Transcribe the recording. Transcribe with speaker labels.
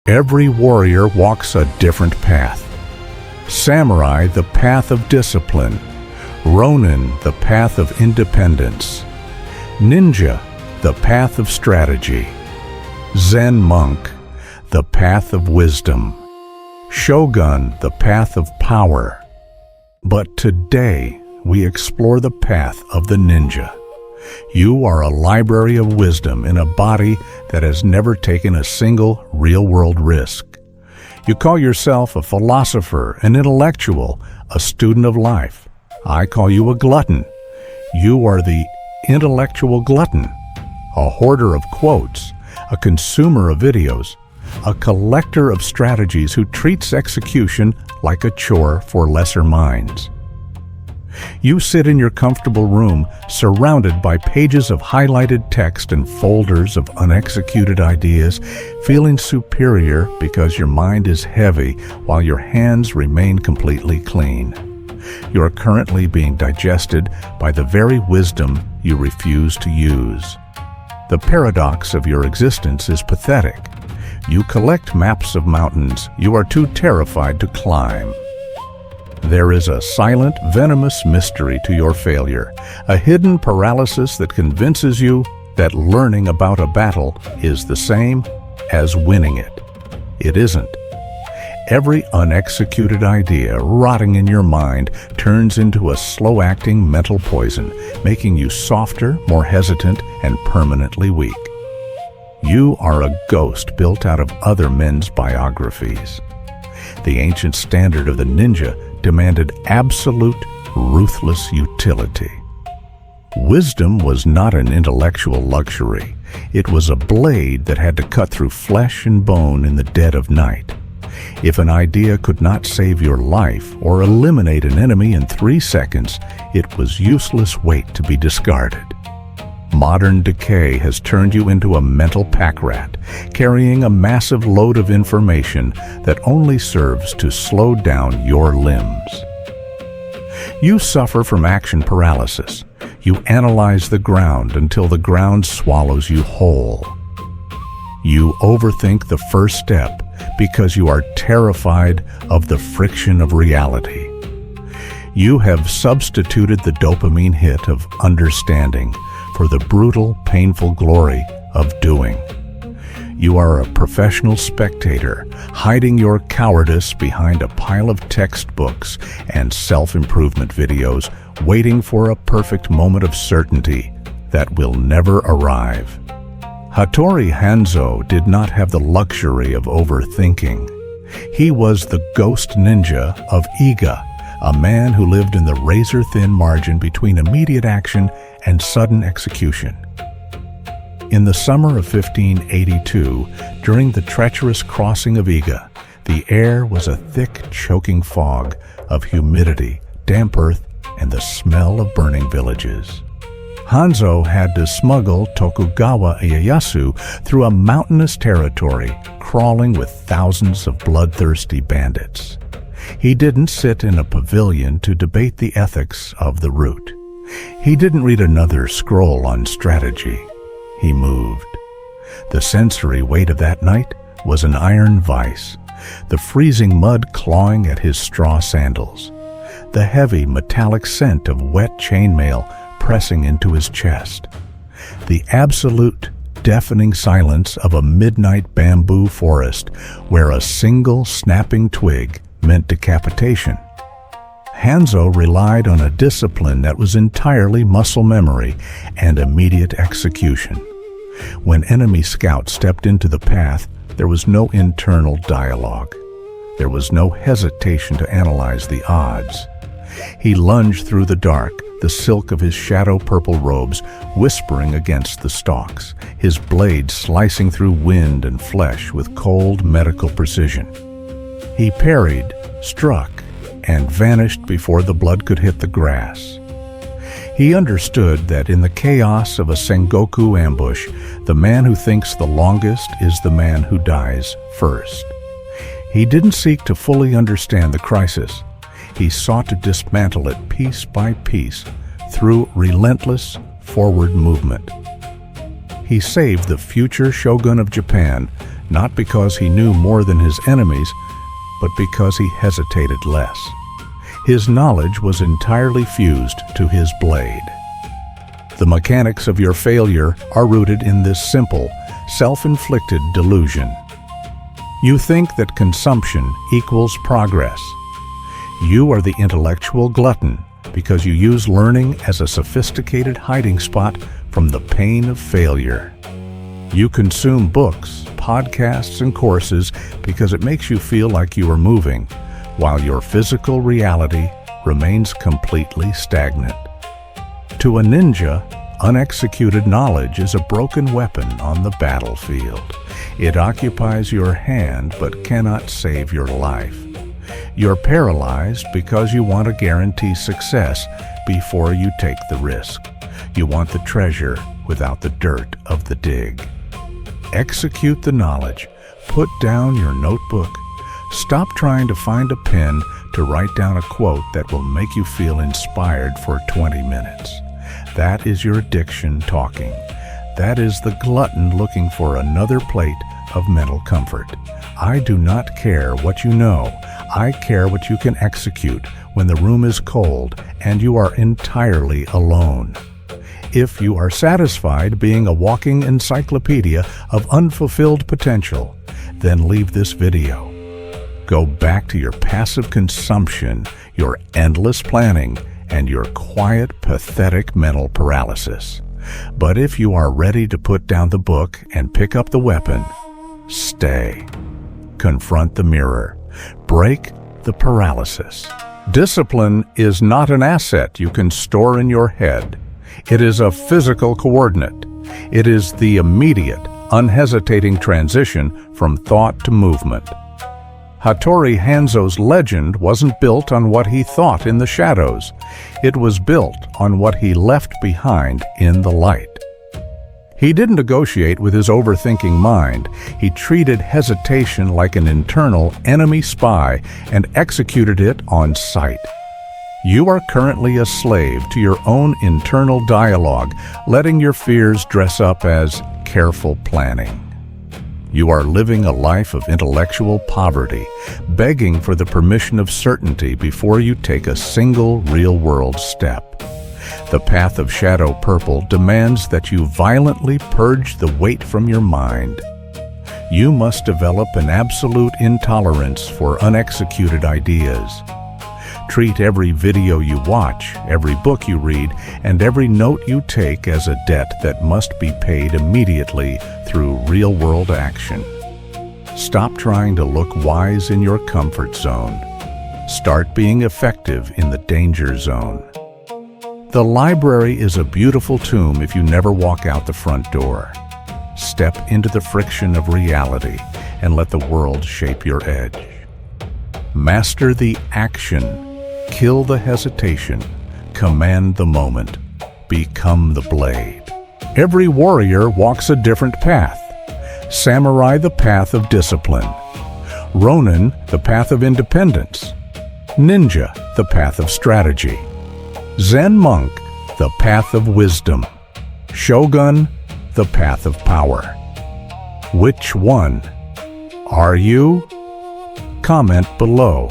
Speaker 1: Every warrior walks a different path. Samurai, the path of discipline. Ronin, the path of independence. Ninja, the path of strategy. Zen monk, the path of wisdom. Shogun, the path of power. But today, we explore the path of the ninja. You are a library of wisdom in a body that has never taken a single real-world risk. You call yourself a philosopher, an intellectual, a student of life. I call you a glutton. You are the intellectual glutton, a hoarder of quotes, a consumer of videos, a collector of strategies who treats execution like a chore for lesser minds. You sit in your comfortable room surrounded by pages of highlighted text and folders of unexecuted ideas, feeling superior because your mind is heavy while your hands remain completely clean. You are currently being digested by the very wisdom you refuse to use. The paradox of your existence is pathetic. You collect maps of mountains you are too terrified to climb. There is a silent, venomous mystery to your failure, a hidden paralysis that convinces you that learning about a battle is the same as winning it. It isn't. Every unexecuted idea rotting in your mind turns into a slow-acting mental poison, making you softer, more hesitant, and permanently weak. You are a ghost built out of other men's biographies. The ancient standard of the ninja demanded absolute, ruthless utility. Wisdom was not an intellectual luxury. It was a blade that had to cut through flesh and bone in the dead of night. If an idea could not save your life or eliminate an enemy in 3 seconds, it was useless weight to be discarded. Modern decay has turned you into a mental pack rat, carrying a massive load of information that only serves to slow down your limbs. You suffer from action paralysis. You analyze the ground until the ground swallows you whole. You overthink the first step because you are terrified of the friction of reality. You have substituted the dopamine hit of understanding for the brutal, painful glory of doing. You are a professional spectator, hiding your cowardice behind a pile of textbooks and self-improvement videos, waiting for a perfect moment of certainty that will never arrive. Hattori Hanzo did not have the luxury of overthinking. He was the Ghost Ninja of Iga, a man who lived in the razor-thin margin between immediate action and sudden execution. In the summer of 1582, during the treacherous Crossing of Iga, the air was a thick, choking fog of humidity, damp earth, and the smell of burning villages. Hanzo had to smuggle Tokugawa Ieyasu through a mountainous territory, crawling with thousands of bloodthirsty bandits. He didn't sit in a pavilion to debate the ethics of the route. He didn't read another scroll on strategy. He moved. The sensory weight of that night was an iron vice, the freezing mud clawing at his straw sandals, the heavy metallic scent of wet chainmail pressing into his chest, the absolute, deafening silence of a midnight bamboo forest where a single snapping twig meant decapitation. Hanzo relied on a discipline that was entirely muscle memory and immediate execution. When enemy scouts stepped into the path, there was no internal dialogue. There was no hesitation to analyze the odds. He lunged through the dark, the silk of his shadow-purple robes whispering against the stalks, his blade slicing through wind and flesh with cold medical precision. He parried, struck, and vanished before the blood could hit the grass. He understood that in the chaos of a Sengoku ambush, the man who thinks the longest is the man who dies first. He didn't seek to fully understand the crisis. He sought to dismantle it piece by piece through relentless forward movement. He saved the future shogun of Japan not because he knew more than his enemies, but because he hesitated less. His knowledge was entirely fused to his blade. The mechanics of your failure are rooted in this simple, self-inflicted delusion. You think that consumption equals progress. You are the intellectual glutton because you use learning as a sophisticated hiding spot from the pain of failure. You consume books, podcasts, and courses because it makes you feel like you are moving, while your physical reality remains completely stagnant. To a ninja, unexecuted knowledge is a broken weapon on the battlefield. It occupies your hand but cannot save your life. You're paralyzed because you want to guarantee success before you take the risk. You want the treasure without the dirt of the dig. Execute the knowledge. Put down your notebook. Stop trying to find a pen to write down a quote that will make you feel inspired for 20 minutes. That is your addiction talking. That is the glutton looking for another plate of mental comfort. I do not care what you know. I care what you can execute when the room is cold and you are entirely alone. If you are satisfied being a walking encyclopedia of unfulfilled potential, then leave this video. Go back to your passive consumption, your endless planning, and your quiet, pathetic mental paralysis. But if you are ready to put down the book and pick up the weapon, stay. Confront the mirror. Break the paralysis. Discipline is not an asset you can store in your head. It is a physical coordinate. It is the immediate, unhesitating transition from thought to movement. Hattori Hanzo's legend wasn't built on what he thought in the shadows. It was built on what he left behind in the light. He didn't negotiate with his overthinking mind. He treated hesitation like an internal enemy spy and executed it on sight. You are currently a slave to your own internal dialogue, letting your fears dress up as careful planning. You are living a life of intellectual poverty, begging for the permission of certainty before you take a single real-world step. The path of shadow purple demands that you violently purge the weight from your mind. You must develop an absolute intolerance for unexecuted ideas. Treat every video you watch, every book you read, and every note you take as a debt that must be paid immediately through real-world action. Stop trying to look wise in your comfort zone. Start being effective in the danger zone. The library is a beautiful tomb if you never walk out the front door. Step into the friction of reality and let the world shape your edge. Master the action. Kill the hesitation. Command the moment. Become the blade. Every warrior walks a different path. Samurai, the path of discipline. Ronin, the path of independence. Ninja, the path of strategy. Zen monk, the path of wisdom. Shogun, the path of power. Which one are you? Comment below.